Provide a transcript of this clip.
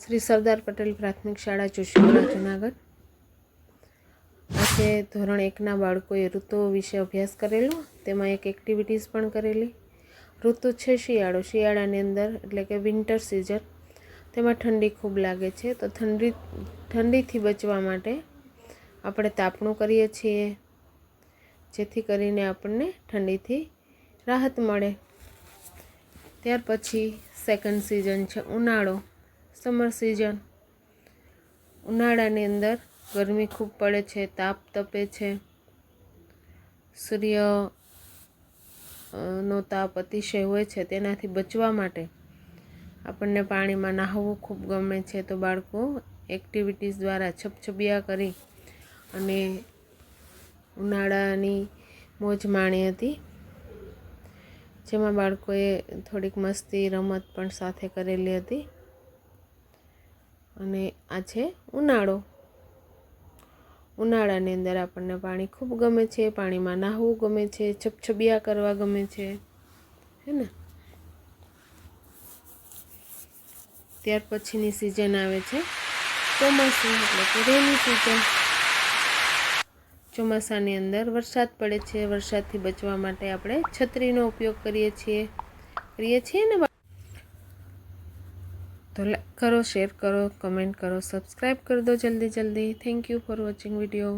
શ્રી સરદાર પટેલ પ્રાથમિક શાળા જોશીપુરા જુનાગઢ। આજે ધોરણ 1ના બાળકોએ ઋતુઓ વિશે અભ્યાસ કરેલો, તેમાં એક એક્ટિવિટીઝ પણ કરેલી। ઋતુ છે શિયાળો, શિયાળાની અંદર એટલે કે વિન્ટર સિઝન, તેમાં ઠંડી ખૂબ લાગે છે, તો ઠંડીથી બચવા માટે આપણે તાપણું કરીએ છીએ, જેથી કરીને આપણને ઠંડીથી રાહત મળે। ત્યાર પછી સેકન્ડ સિઝન છે ઉનાળો, સમર સિઝન। ઉનાળાની અંદર ગરમી ખૂબ પડે છે, તાપ તપે છે, સૂર્ય નો તાપ અતિશય હોય છે, તેનાથી બચવા માટે આપણને પાણીમાં નહાવું ખૂબ ગમે છે। તો બાળકો એક્ટિવિટીઝ દ્વારા છબછબિયા કરી અને ઉનાળાની મોજ માણી હતી, જેમાં બાળકોએ થોડીક મસ્તી રમત પણ સાથે કરેલી હતી। અને આ છે ઉનાળો। ઉનાળાની અંદર આપણને પાણી ખૂબ ગમે છે, પાણીમાં નહાવું ગમે છે, છબછબિયા કરવા ગમે છે, હે ને। ત્યાર પછીની સિઝન આવે છે ચોમાસું, એટલે કે રેની સિઝન। ચોમાસાની અંદર વરસાદ પડે છે, વરસાદથી બચવા માટે આપણે છત્રીનો ઉપયોગ કરીએ છીએ ને। તો લાઈક કરો, શેર કરો, કમેન્ટ કરો, સબસ્ક્રાઈબ કરી દો જલ્દી। Thank you for watching video.